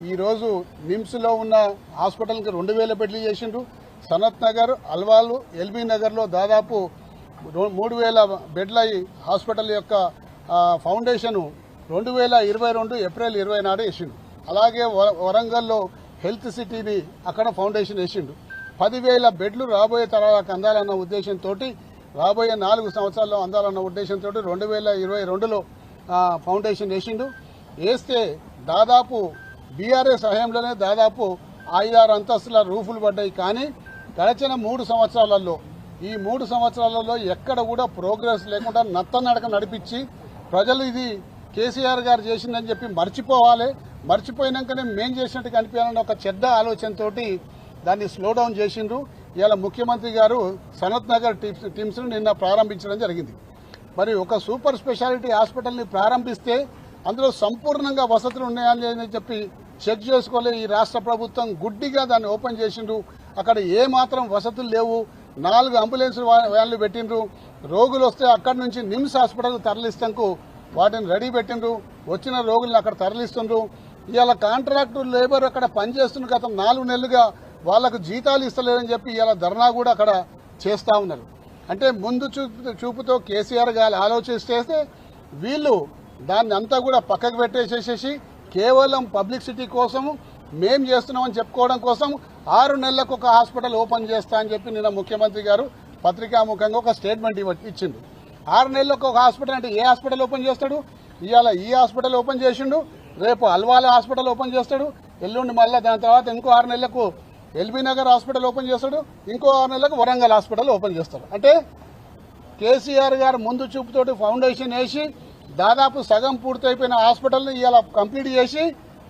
ఈ రోజు నిమ్స్ లో ఉన్న హాస్పిటల్ కి 2000 బెడ్లు చేసిండ్రు. సనత్ నగర్, అల్వాల్, ఎల్బీ నగర్ లో దాదాపు 3000 బెడ్ల హాస్పిటల్ యొక్క ఫౌండేషన్ 2022 ఏప్రిల్ 20 నాడు వేసిండు. అలాగే వరంగల్లో హెల్త్ సిటీని అక్కడ ఫౌండేషన్ వేసిండు. 10,000 బెడ్లు రాబోయే తరాలకు అందాలన్న ఉద్దేశంతో, రాబోయే 4 సంవత్సరాల్లో అందాలన్న ఉద్దేశంతో 2022లో ఫౌండేషన్ వేసిండు. వేస్తే దాదాపు బీఆర్ఎస్ హయాంలోనే దాదాపు 5-6 అంతస్తుల రూఫులు పడ్డాయి. కానీ గడిచిన 3 సంవత్సరాలలో ఈ 3 సంవత్సరాలలో ఎక్కడ కూడా ప్రోగ్రెస్ లేకుండా నత్తనడక నడిపించి ప్రజలు ఇది కేసీఆర్ గారు చేసిందని చెప్పి మర్చిపోవాలి, మర్చిపోయినాకనే మేం చేసినట్టు కనిపించాలని ఒక చెడ్డ ఆలోచనతోటి దాన్ని స్లో డౌన్ చేసిండ్రు. ఇవాళ ముఖ్యమంత్రి గారు సనత్ నగర్ టిమ్స్ నిన్న ప్రారంభించడం జరిగింది. మరి ఒక సూపర్ స్పెషాలిటీ హాస్పిటల్ని ప్రారంభిస్తే అందులో సంపూర్ణంగా వసతులు ఉన్నాయని చెప్పి చెక్ చేసుకోలే ఈ రాష్ట్ర ప్రభుత్వం. గుడ్డిగా దాన్ని ఓపెన్ చేసిండ్రు. అక్కడ ఏ మాత్రం వసతులు లేవు. 4 అంబులెన్స్ వ్యాన్లు పెట్టిండ్రు. రోగులు వస్తే అక్కడి నుంచి నిమ్స్ హాస్పిటల్ తరలిస్తాంకు వాటిని రెడీ పెట్టిండ్రు. వచ్చిన రోగులను అక్కడ తరలిస్తుండ్రు. ఇవాళ కాంట్రాక్టు లేబర్ అక్కడ పనిచేస్తున్న గత 4 నెలలుగా వాళ్లకు జీతాలు ఇస్తలేదని చెప్పి ఇవాళ ధర్నా కూడా అక్కడ చేస్తా ఉన్నారు. అంటే ముందు చూపుతో కేసీఆర్ గారు ఆలోచిస్తే వీళ్ళు దాన్ని అంతా కూడా పక్కకు పెట్టేసేసేసి కేవలం పబ్లిసిటీ కోసం మేం చేస్తున్నామని చెప్పుకోవడం కోసం 6 నెలలకు ఒక హాస్పిటల్ ఓపెన్ చేస్తా అని చెప్పి నిన్న ముఖ్యమంత్రి గారు పత్రికాముఖంగా ఒక స్టేట్మెంట్ ఇచ్చిండు. 6 నెలలకు ఒక హాస్పిటల్ అంటే ఏ హాస్పిటల్ ఓపెన్ చేస్తాడు? ఇవాళ ఈ హాస్పిటల్ ఓపెన్ చేసిండు, రేపు అల్వాల హాస్పిటల్ ఓపెన్ చేస్తాడు, ఎల్లుండి మళ్ళీ దాని తర్వాత ఇంకో 6 నెలలకు ఎల్బీ నగర్ హాస్పిటల్ ఓపెన్ చేస్తాడు, ఇంకో 6 నెలలకు వరంగల్ హాస్పిటల్ ఓపెన్ చేస్తాడు. అంటే కేసీఆర్ గారు ముందు చూపుతోటి ఫౌండేషన్ వేసి దాదాపు సగం పూర్తయిపోయిన హాస్పిటల్ని ఇలా కంప్లీట్ చేసి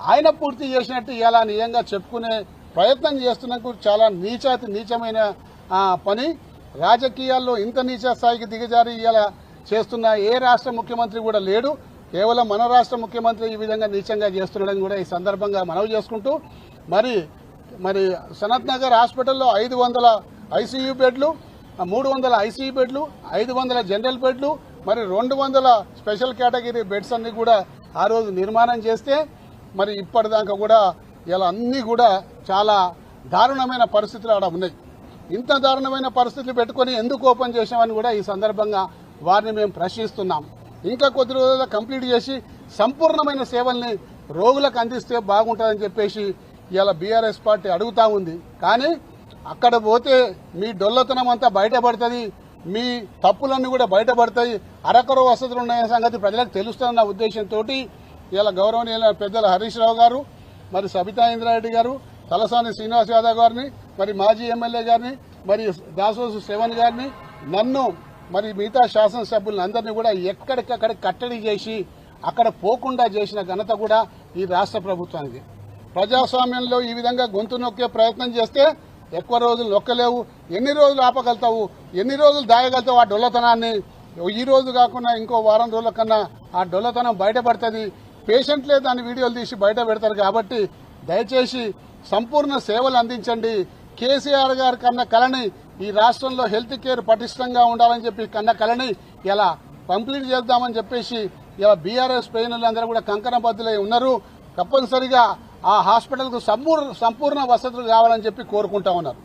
ఆయన పూర్తి చేసినట్టు ఇలా నిజంగా చెప్పుకునే ప్రయత్నం చేస్తున్నందుకు చాలా నీచమైన పని. రాజకీయాల్లో ఇంత నీచ స్థాయికి దిగజారి ఇలా చేస్తున్న ఏ రాష్ట్ర ముఖ్యమంత్రి కూడా లేడు. కేవలం మన రాష్ట్ర ముఖ్యమంత్రి ఈ విధంగా నీచంగా చేస్తున్నాడని కూడా ఈ సందర్భంగా మనవి చేసుకుంటూ, మరి సనత్ నగర్ హాస్పిటల్లో 500 ఐసీయూ బెడ్లు, 300 ఐసీయూ బెడ్లు, 500 జనరల్ బెడ్లు, మరి 200 స్పెషల్ కేటగిరీ బెడ్స్ అన్ని కూడా ఆ రోజు నిర్మాణం చేస్తే మరి ఇప్పటిదాకా కూడా ఇలా అన్ని కూడా చాలా దారుణమైన పరిస్థితులు అక్కడ ఉన్నాయి. ఇంత దారుణమైన పరిస్థితులు పెట్టుకుని ఎందుకు ఓపెన్ చేశామని కూడా ఈ సందర్భంగా వారిని మేము ప్రశ్నిస్తున్నాం. ఇంకా కొద్ది రోజుల్లో కంప్లీట్ చేసి సంపూర్ణమైన సేవల్ని రోగులకు అందిస్తే బాగుంటుందని చెప్పేసి ఇలా బీఆర్ఎస్ పార్టీ అడుగుతా ఉంది. కానీ అక్కడ పోతే మీ డొల్లతనం అంతా బయటపడుతుంది, మీ తప్పులన్నీ కూడా బయటపడతాయి, అరకొర వసతులు ఉన్నాయనే సంగతి ప్రజలకు తెలుస్తున్న ఉద్దేశంతో ఇలా గౌరవనీయుల పెద్దల హరీష్ రావు గారు, మరి సబితా ఇంద్రారెడ్డి గారు, తలసాని శ్రీనివాస్ యాదవ్ గారిని, మరి మాజీ ఎమ్మెల్యే గారిని, మరి దాసోసు శ్రవణ్ గారిని, నన్ను, మరి మిగతా శాసనసభ్యులను అందరినీ కూడా ఎక్కడికక్కడ కట్టడి చేసి అక్కడ పోకుండా చేసిన ఘనత కూడా ఈ రాష్ట్ర ప్రభుత్వానికి. ప్రజాస్వామ్యంలో ఈ విధంగా గొంతు నొక్కే ప్రయత్నం చేస్తే ఎక్కువ రోజులు నొక్కలేవు. ఎన్ని రోజులు ఆపగలుగుతావు, ఎన్ని రోజులు దాయగలుగుతావు ఆ డొల్లతనాన్ని? ఈ రోజు కాకుండా ఇంకో వారం రోజుల కన్నా ఆ డొల్లతనం బయటపడుతుంది. పేషెంట్లే దాని వీడియోలు తీసి బయట పెడతారు. కాబట్టి దయచేసి సంపూర్ణ సేవలు అందించండి. కేసీఆర్ గారి కన్న కళని, ఈ రాష్ట్రంలో హెల్త్ కేర్ పటిష్టంగా ఉండాలని చెప్పి కన్న కళని ఇలా కంప్లీట్ చేద్దామని చెప్పేసి ఇలా బీఆర్ఎస్ శ్రేణులందరూ కూడా కంకణబద్దులై ఉన్నారు. తప్పనిసరిగా ఆ హాస్పిటల్కు సంపూర్ణ వసతులు కావాలని చెప్పి కోరుకుంటా ఉన్నారు.